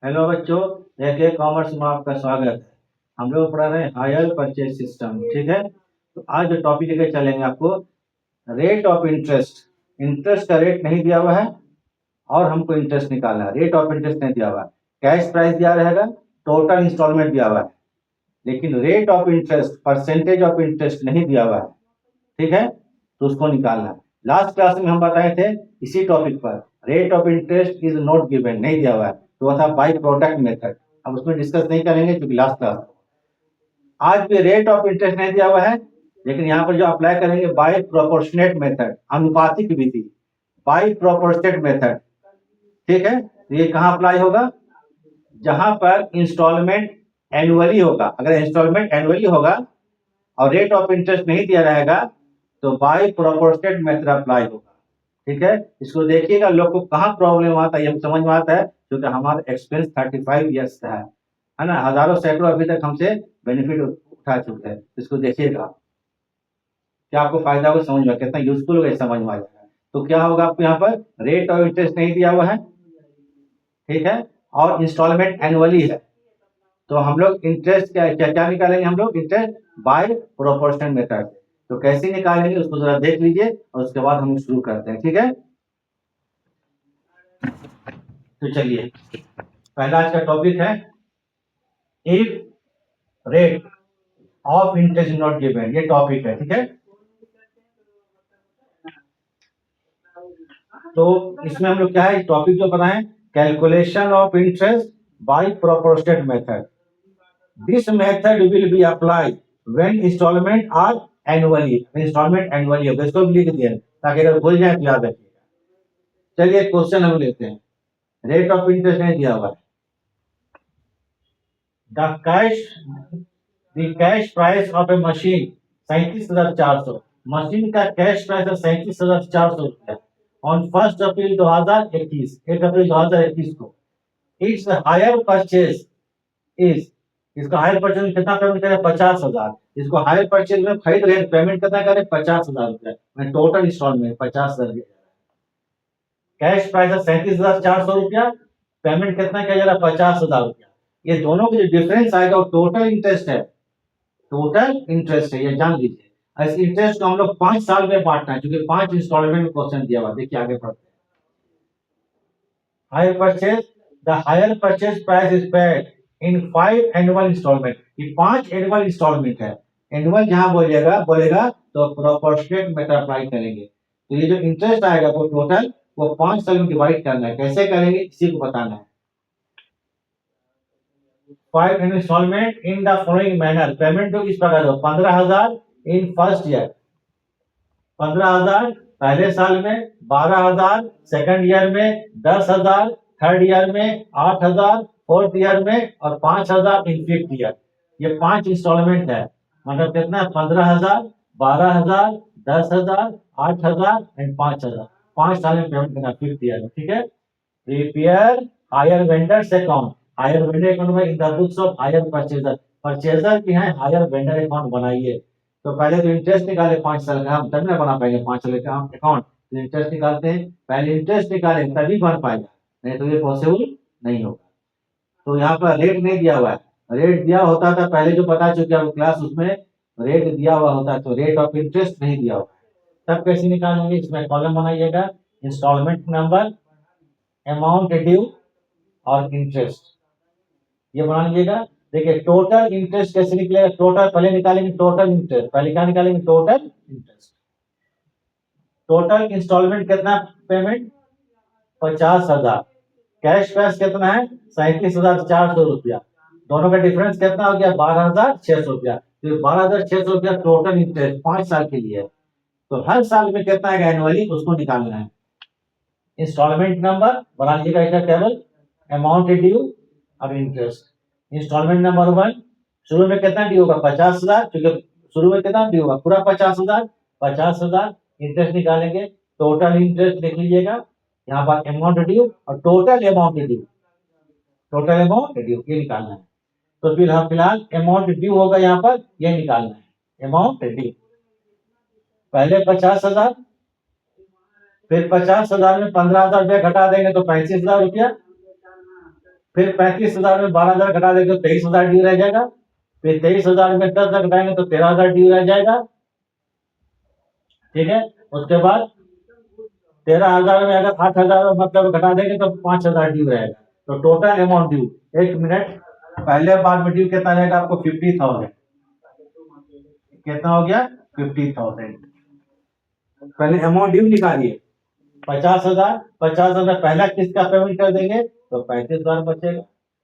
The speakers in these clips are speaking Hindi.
हेलो बच्चों, एक कॉमर्स में आपका स्वागत है। हम लोग पढ़ा रहे हैं हायर परचेज सिस्टम। ठीक है, तो आज जो टॉपिक लेके चलेंगे आपको रेट ऑफ इंटरेस्ट। इंटरेस्ट का रेट नहीं दिया हुआ है और हमको इंटरेस्ट निकालना है। रेट ऑफ इंटरेस्ट नहीं दिया हुआ है, कैश प्राइस दिया रहेगा, टोटल इंस्टॉलमेंट दिया हुआ है, लेकिन rate of interest percentage of interest नहीं दिया हुआ है। ठीक है, तो उसको निकालना है। लास्ट क्लास में हम बताए थे इसी टॉपिक पर, rate of interest is not given, नहीं दिया हुआ है, तो वह था बाई प्रोडक्ट मेथड। अब उसमें डिस्कस नहीं करेंगे क्योंकि लास्ट क्लास। आज भी रेट ऑफ इंटरेस्ट नहीं दिया हुआ है, लेकिन यहाँ पर जो अप्लाई करेंगे बाई प्रोपोर्शनेट मेथड, अनुपातिक विधि, बाई प्रोपोर्शनेट मेथड। ठीक है, तो ये कहाँ अप्लाई होगा? जहां पर इंस्टॉलमेंट एनुअली होगा। अगर इंस्टॉलमेंट एनुअली होगा और रेट ऑफ इंटरेस्ट नहीं दिया रहेगा तो बाई प्रोपोर्शनेट मेथड अप्लाई होगा। ठीक है, इसको देखिएगा, लोग को कहाँ प्रॉब्लम आता है ये समझ में आता है, क्योंकि हमारा एक्सपीरियंस 35 ईयर्स का है ना। हजारों सैकड़ों अभी तक हमसे बेनिफिट उठा चुके हैं। इसको देखिएगा, क्या आपको फायदा होगा, समझ में कितना यूजफुल होगा, समझ में आ जाएगा। तो क्या होगा, आपको यहाँ पर रेट ऑफ इंटरेस्ट नहीं दिया हुआ है, ठीक है, और इंस्टॉलमेंट एनुअली है, तो हम लोग इंटरेस्ट क्या क्या क्या निकालेंगे? हम लोग इंटरेस्ट बाय प्रोपोर्शनल मेथड। तो कैसे निकालेंगे उसको जरा देख लीजिए और उसके बाद हम शुरू करते हैं। ठीक है, तो चलिए, पहला आज का टॉपिक है if rate of interest is not given. ये टॉपिक है, ठीक है। तो इसमें हम लोग क्या है, टॉपिक जो बनाए, calculation of interest by proportionate method. This method will be applied when instalment are annually. Instalment annually होगा, इसको भी लिख दिया ताकि अगर भूल जाए तो याद रखिएगा। चलिए क्वेश्चन हम लेते हैं। रेट ऑफ इंटरेस्ट नहीं दिया हुआ है। The cash price of A machine 37,400। Machine का कैश प्राइस है 37,400 रुपया ऑन 1 अप्रैल 2021, 1 अप्रैल 2021 को। इट्स हायर परचेज इज, इसका हायर परचेज कितना पेमेंट करें? 50,000। इसको हायर परचेज में खरीद रहे, पेमेंट कितना करें? 50,000 रुपया। Total instalment 50,000। कैश प्राइस है 37,400 रुपया, पेमेंट कितना किया जा रहा है? 50,000 रुपया। ये दोनों का जो डिफरेंस आएगा वो टोटल इंटरेस्ट है। टोटल इंटरेस्ट है, ये जान लीजिए। इस इंटरेस्ट को हम लोग 5 साल में बांटना है, क्योंकि 5 इंस्टॉलमेंट में क्वेश्चन दिया हुआ। देखिए आगे बढ़ते हैं। Hire purchase, the hire purchase price is paid in 5 annual instalment. ये 5 एनुअल इंस्टॉलमेंट है। एनुअल जहां बोलेगा बोलेगा तो प्रोपोर्शनेट मेथड अप्लाई करेंगे। तो ये जो इंटरेस्ट आएगा वो टोटल, वो 5 साल में डिवाइड करना है। कैसे करेंगे इसी को बताना है। 5 instalment in the following manner. Payment तो इस प्रकार हो, 15,000 इन फर्स्ट ईयर, 15,000 पहले साल में, 12,000 सेकंड ईयर में, 10,000 थर्ड ईयर में, 8,000 फोर्थ ईयर में और 5,000 इन फिफ्थ ईयर। ये 5 इंस्टॉलमेंट है। मतलब कितना? 15,000, 12,000, 10,000, 8,000 एंड 5,000। 5 साल में पेमेंट करना फिफ्थ ईयर में। ठीक है, prepare hire vendors account. Hire vendor account में in the books of hire purchaser. Purchaser की है, हायर वेंडर अकाउंट बनाइए। तो पहले तो इंटरेस्ट निकाले 5 साल का, हम तब ना बना पाएंगे 5 साल का अकाउंट। तो इंटरेस्ट निकालते हैं, पहले इंटरेस्ट निकाले तभी बन पाएगा, नहीं तो ये पॉसिबल नहीं होगा। तो यहाँ पर रेट नहीं दिया हुआ है। रेट दिया होता था पहले जो बता चुके हैं क्लास, उसमें रेट दिया हुआ होता है, तो रेट ऑफ इंटरेस्ट नहीं दिया हुआ है। तब कैसे निकालेंगे? इसमें कॉलम बनाइएगा, इंस्टॉलमेंट नंबर, अमाउंट ड्यू और इंटरेस्ट, ये बना लीजिएगा। देखिए टोटल इंटरेस्ट कैसे निकलेगा? टोटल पहले निकालेंगे, टोटल इंटरेस्ट पहले क्या निकालेंगे? Total interest. टोटल इंस्टॉलमेंट कितना पेमेंट? 50,000। कैश प्राइस कितना है? 37,400 रुपया। दोनों का डिफरेंस कितना हो गया? 12,600 रुपया। तो 12,600 रुपया टोटल इंटरेस्ट 5 साल के लिए है। तो हर साल में कितना है एनुअली, उसको निकालना है। इंस्टॉलमेंट नंबर बना लीजिएगा इसका टेबल, अमाउंट ड्यू और इंटरेस्ट। इंस्टॉलमेंट नंबर 1, शुरू में कितना ड्यू होगा? 50,000, क्योंकि शुरू में कितना ड्यू होगा? पूरा 50,000। 50,000 इंटरेस्ट निकालेंगे, टोटल इंटरेस्ट लिख लीजिएगा यहाँ पर, अमाउंट ड्यू और total amount due. Total amount due ये निकालना है। तो फिर हम फिलहाल अमाउंट ड्यू होगा यहाँ पर, ये निकालना है अमाउंट ड्यू। पहले 50,000, फिर 50,000 में 15,000 रुपया घटा देंगे तो 35,000 रुपया, फिर 35,000 में 12,000 घटा देंगे तो 23,000 ड्यू रह जाएगा। फिर 23,000 में 10,000 घटाएंगे तो 13,000 ड्यू रह जाएगा। ठीक है, उसके बाद 13,000 में अगर 8,000 मतलब घटा देंगे तो 5,000 ड्यू रहेगा। तो टोटल अमाउंट ड्यू, एक मिनट, पहले बार में ड्यू कितना रहेगा आपको 50,000। कितना हो गया 50,000। पहले अमाउंट ड्यू निकालिए 50,000। 50,000 पहला किस्त का पेमेंट कर देंगे तो 35,000 बचेगा।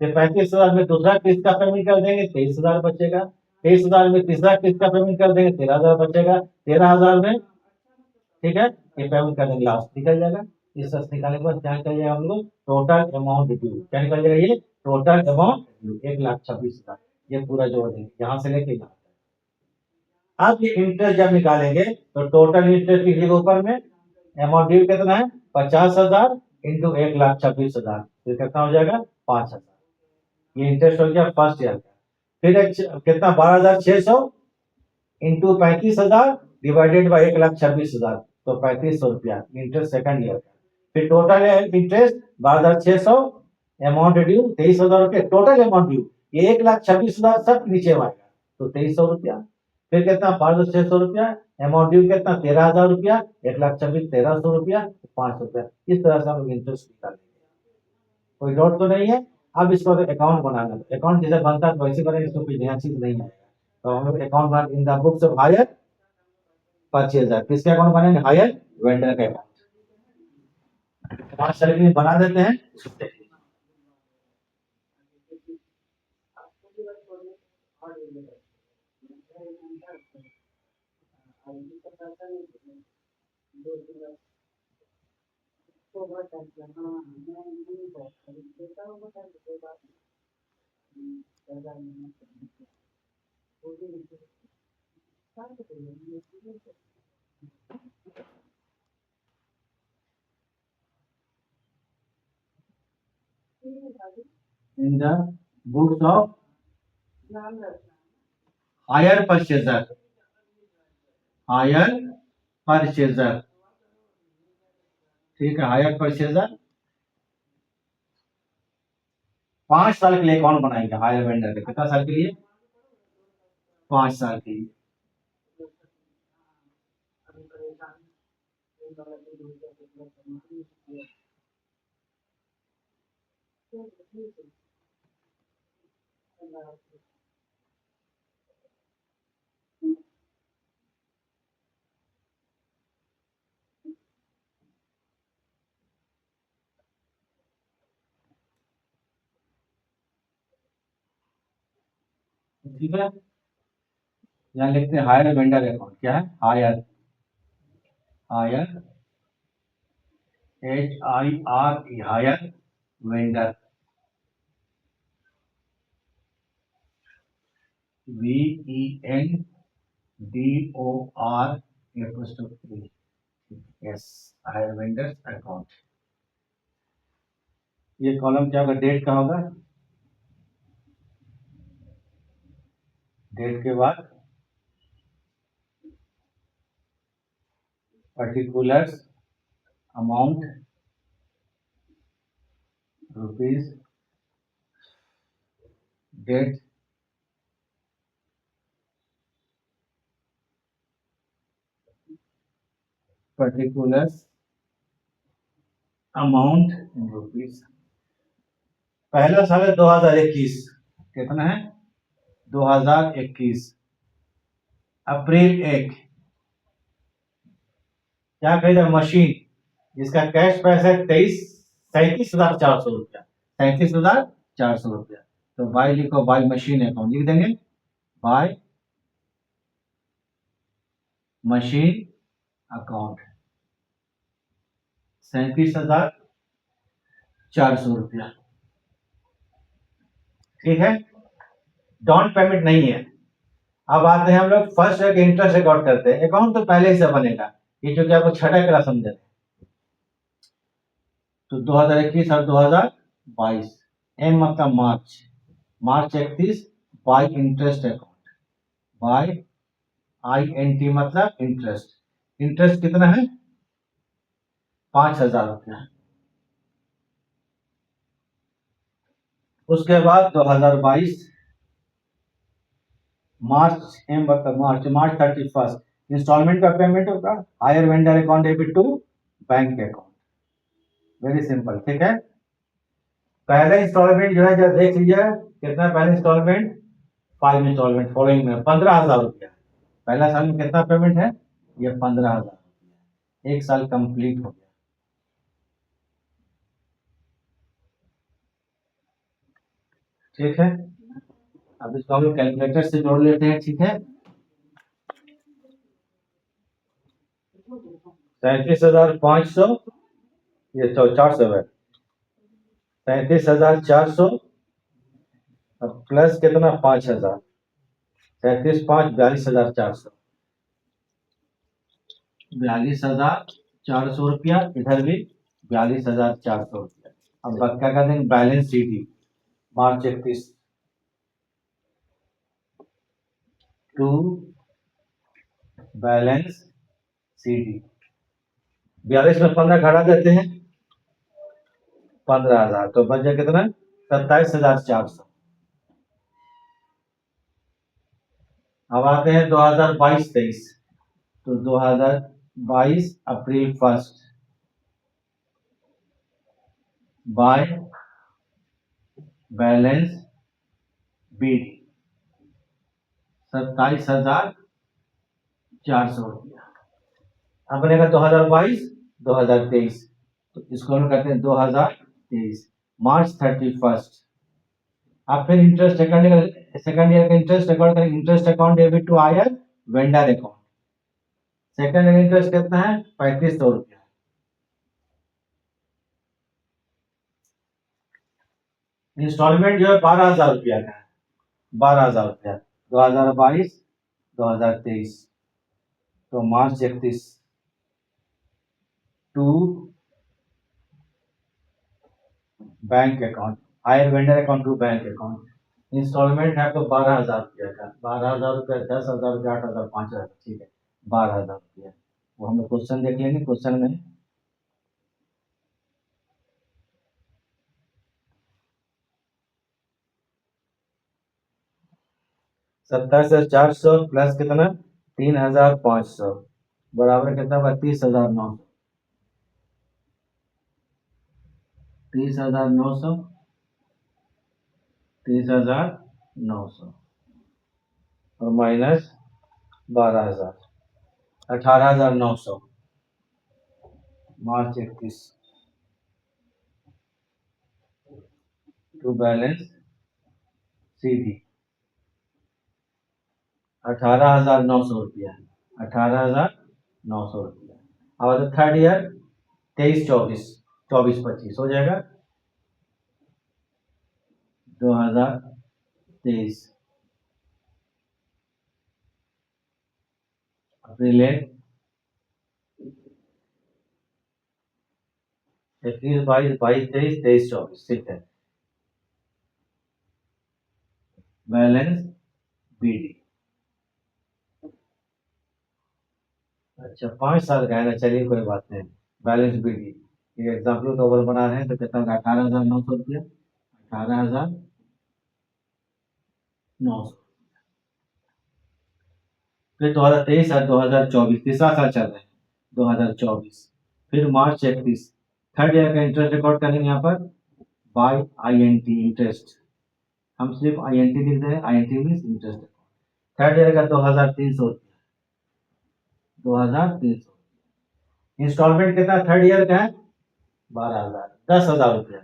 फिर 35,000 में दूसरा किस्त का पेमेंट कर देंगे 23,000 बचेगा। 23,000 में तीसरा किस्त का पेमेंट कर देंगे 13,000 बचेगा। 13,000 में, ठीक है, ये पेमेंट कर देंगे, लास्ट निकल जाएगा। इस राशि निकालने के बाद क्या निकल जाएगा हम लोग, टोटल अमाउंट ड्यू। क्या निकल जाएगा ये, टोटल अमाउंट ड्यू 1,26,000। ये पूरा जोड़ देंगे यहाँ से लेके यहाँ। अब ये इंटरेस्ट जब निकालेंगे तो टोटल इंटरेस्ट लिखिएगा ऊपर में, अमाउंट ड्यू कितना है 50,000 इंटू 1,26,000, तो कितना हो जाएगा 5,000। ये इंटरेस्ट हो गया फर्स्ट ईयर का। फिर कितना 12,600 इंटू 35,000 डिवाइडेड बाई 1,26,000, तो 3,500 रुपया इंटरेस्ट सेकंड ईयर का। फिर टोटल इंटरेस्ट 12,600, अमाउंट ड्यू 23,000 रुपये, टोटल अमाउंट ड्यू ये 1,26,000 सब नीचे आएगा तो 2300 रुपया। फिर कितना 5,600 रुपया, अमाउंट ड्यू कितना 13,000 रुपया, 1,26,000 1300 रुपया, 500 रुपया। इस तरह से हम इंटरेस्ट निकालेंगे। कोई डाउट तो नहीं है। अब इसको अकाउंट बनाना, अकाउंट जैसे बनता है वैसे बनेगा, इसको कोई नया चीज नहीं आएगा। तो हम लोग अकाउंट बना in the books of hire purchaser, किसके अकाउंट बनेंगे, हायर वेंडर के अकाउंट। हमारा सैलरी बना देते हैं। In the books of hire purchaser, hire purchaser, ठीक है, हायर परचेजर 5 साल के लिए अकाउंट बनाएंगे हायर वेंडर के। कितना साल के लिए, 5 साल के लिए। ठीक है, यहाँ लिखते हैं हायर वेंडर अकाउंट। क्या है, hire, hire HIRE, hire vendor, VENDOR yes, hire vendors account. ये कॉलम क्या होगा, डेट का होगा, डेट के बाद particulars amount rupees, date, particulars amount in rupees. पहला साल है 2021, कितना है 2021, अप्रैल 1 क्या खरीदा, मशीन, जिसका कैश प्राइस है 37,400 रुपया, 37,400 रुपया। तो बाय लिखो, बाय मशीन अकाउंट लिख देंगे, बाय मशीन अकाउंट 37,400 रुपया। ठीक है, डाउन पेमेंट नहीं है। अब आते हैं हम लोग फर्स्ट ईयर के इंटरेस्ट अकाउंट करते हैं। अकाउंट तो पहले ही से बनेगा, ये जो कि आपको छठा क्लास समझे। तो 2021 और 2022, एम मतलब March, March 31 by interest account, by INT मतलब इंटरेस्ट। इंटरेस्ट कितना है 5,000 रुपया। उसके बाद 2022 मार्च 31 इंस्टॉलमेंट का पेमेंट होगा, hire vendor account debit to bank account. Very simple, ठीक है। पहला इंस्टॉलमेंट जो है जब देख लीजिए कितना, पहला इंस्टॉलमेंट 5 इंस्टॉलमेंट फॉलोइंग में 15,000 रुपया। पहला साल में कितना पेमेंट है, ये 15,000, एक साल कंप्लीट हो गया। ठीक है, अब इसको हम लोग कैलकुलेटर से जोड़ लेते हैं, ठीक है। 37,500, ये 400 है, 37,400 प्लस कितना 5,000, 37,500 42,400, 42,400 रुपया, इधर भी 42,400 रुपया। अब क्या कहते हैं balance CD March 31 to balance CD, 42 में 15 घटा देते हैं, 15,000, तो बच जाए कितना 27,400। अब आते हैं 2022-23, तो 2022 अप्रैल 1 बाय बैलेंस बीडी 27,400 रुपया। अब बनेगा 2022-2023, तो इसको हम कहते हैं 2023 मार्च 31। अब फिर इंटरेस्ट सेकंड ईयर का इंटरेस्ट अकाउंट करेंगे, interest account debit to hire vendor account. Second year interest कितना है 3500 रुपया। इंस्टॉलमेंट जो है 12,000 रुपया का है, 12,000 रुपया 2022-2023, तो March 31 to bank account, hire vendor account to bank account. Instalment है तो 12,000 रुपया का, 12,000 रुपया, 10,000 रुपया, 8,000, 5,000, ठीक है 12,000 रुपया। वो हम लोग क्वेश्चन देख लेंगे, क्वेश्चन में 27,400 प्लस कितना 3,500 बराबर कितना हुआ 30,900, 30,900, 30,900 और minus 12,000, 18,900 March 31 to balance CD 18,900 रुपया, 18,900 रुपया। और थर्ड ईयर 23-24, 24-25 हो जाएगा 2023 अप्रैल 21, 22, 22, 23, 23, 24, ठीक है। बैलेंस बीडी, अच्छा 5 साल का है ना, चलिए कोई बात नहीं। बैलेंस बीडी ये एग्जाम्पल तो ओवर बना रहे हैं, तो कितना होगा 18,900 रुपया, 18,900। फिर 2023 और 2024 तीसरा साल चल रहा है 2024, फिर मार्च 31 थर्ड ईयर का इंटरेस्ट रिकॉर्ड करेंगे यहाँ पर बाय INT इंटरेस्ट, हम सिर्फ INT लिख रहे हैं, INT means interest. Third year का 2,300 रुपया, 2,300। इंस्टॉलमेंट कितना थर्ड ईयर का है 12,000, 10,000 रुपया,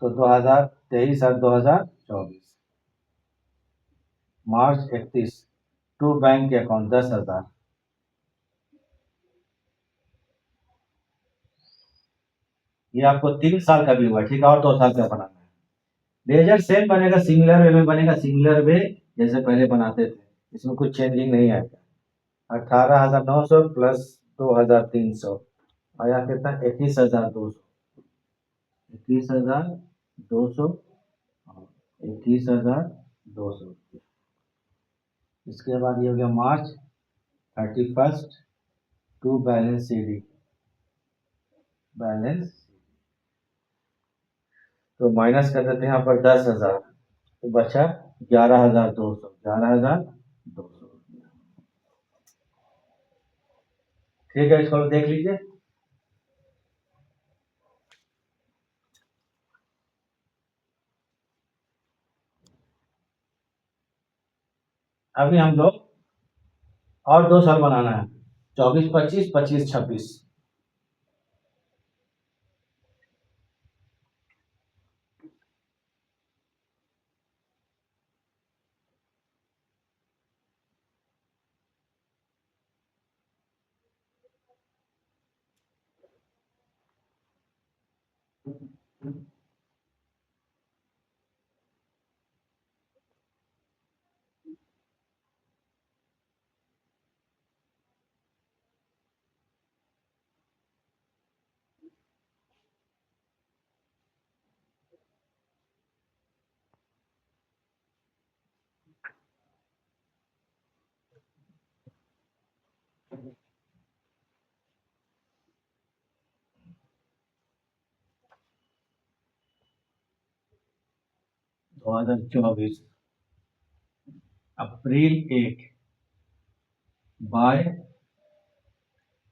तो 2023 और 2024 मार्च 31 टू बैंक के अकाउंट 10,000। ये आपको 3 साल का भी हुआ, ठीक है, और 2 साल का बनाना है। रेजर सेम बनेगा, सिमिलर वे में बनेगा, सिमिलर वे जैसे पहले बनाते थे, इसमें कुछ चेंजिंग नहीं आएगा। 18,900 प्लस 2,300 आया कितना 21,200, 21,200, 21,200। इसके बाद ये हो गया मार्च 31 टू बैलेंस सीडी, बैलेंस तो माइनस कर देते हैं यहाँ पर 10,000, तो बचा 11,200, 11,200। ठीक है, इसको देख लीजिए। अभी हम लोग और 2 साल बनाना है, 24-25, 25-26। दो हजार चौबीस अप्रैल 1 बाय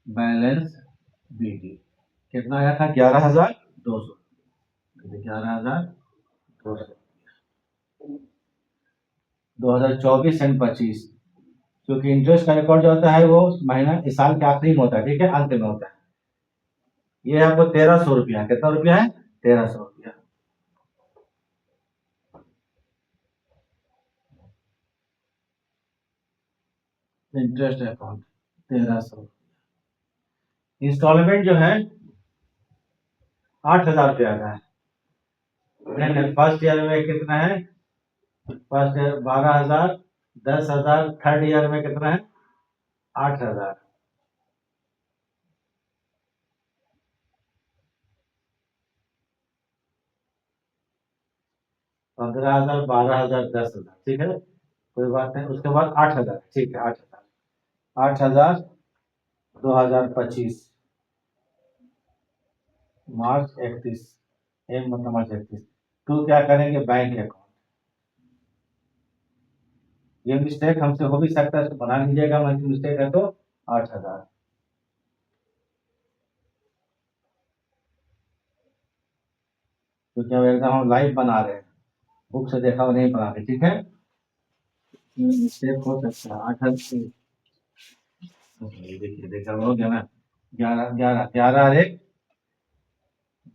बैलेंस बीडी कितना आया था? 11,200। 11,200। 2024 एंड 25, क्योंकि इंटरेस्ट का रिकॉर्ड जो होता है वो महीना इस साल के आखिरी में होता है, ठीक है, अंत में होता है। ये आपको 1,300 रुपया, कितना रुपया है? 1,300 रुपया। Interest account 1,300। इंस्टॉलमेंट जो है 8,000 रुपया का है। फर्स्ट ईयर में कितना है? First year 12,000, 10,000। थर्ड ईयर में कितना है? 8,000। 15,000, 12,000, 10,000, ठीक है, कोई बात नहीं। उसके बाद 8,000, ठीक है, 8,000। 8,000 2025 मार्च 31, एक मतलब मार्च 31। तो क्या करेंगे? Bank account. ये मिस्टेक हमसे हो भी सकता है, इसको बना लीजिएगा, मतलब मिस्टेक है तो 8,000। तो क्या एकदम हम लाइव बना रहे हैं, बुक से देखा हुआ नहीं बना रहे, ठीक है, मिस्टेक हो सकता है। 8,000 देखिए, देखा हो गया ना? 11 11 11 एक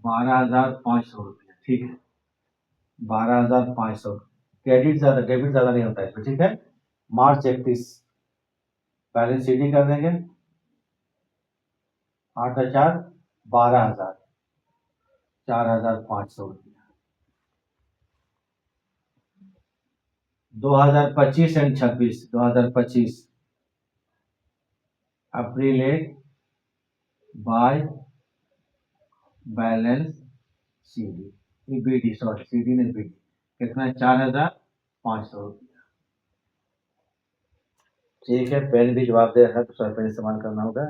12,500 रुपया, ठीक है, 12,500। क्रेडिट ज्यादा, डेबिट ज्यादा नहीं होता है इसमें, ठीक है। मार्च 31 बैलेंस शीट कर देंगे। 8,000, 12,000, 4,500 रुपया। 2025 and 26, 2025 April 1 by balance CD, BD, sorry, CD ने बीडी कितना है? 4,500 रुपया। ठीक है, पेन भी जवाब दे रहा है तो सर पेन इस्तेमाल करना होगा।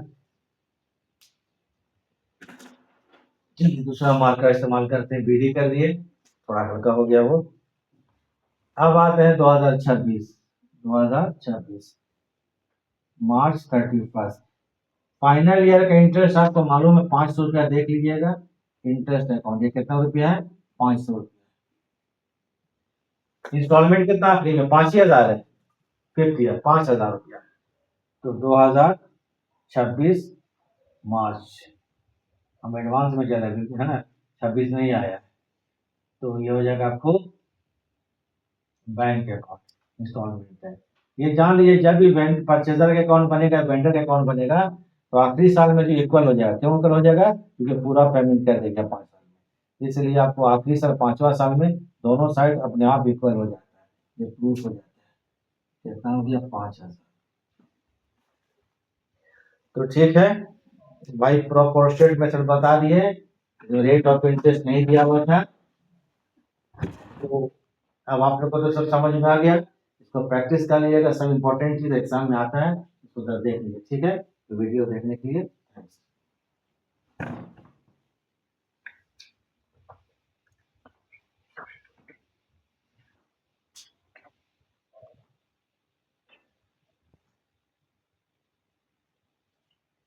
दूसरा मार्कर इस्तेमाल करते हैं, बीडी कर दिए, थोड़ा हल्का हो गया वो। अब आते हैं 2026, 2026 मार्च 31। फाइनल ईयर का इंटरेस्ट आपको मालूम है, 500 रुपया, देख लीजिएगा। इंटरेस्ट अकाउंट ये कितना रुपया है? 500 रुपया। इंस्टॉलमेंट कितना आखिरी में? 5,000 है। फिफ्थ ईयर 5,000 रुपया। तो 2026 मार्च, हम एडवांस में चले है ना, 26 नहीं आया, तो ये हो जाएगा आपको बैंक अकाउंट इंस्टॉलमेंट है। ये जान लीजिए, जब भी बैंक परचेजर का अकाउंट बनेगा, वेंडर का अकाउंट बनेगा, तो आखिरी साल में जो इक्वल हो जाएगा। क्यों इक्वल हो जाएगा? क्योंकि पूरा पेमेंट कर देगा 5 साल में, इसलिए आपको आखिरी साल, 5वां साल में दोनों साइड अपने आप इक्वल हो जाता है, ये प्रूफ हो जाता है। कितना हो गया? 5,000। तो ठीक है भाई, प्रोपोर्शनल मेथड बता दिए, जो रेट ऑफ इंटरेस्ट नहीं दिया हुआ था। तो अब आप लोग को तो सब समझ में आ गया, इसको प्रैक्टिस कर लीजिएगा, सब इंपॉर्टेंट चीज एग्जाम में आता है, इसको देख लीजिए, ठीक है। तो वीडियो देखने के लिए थैंक्स।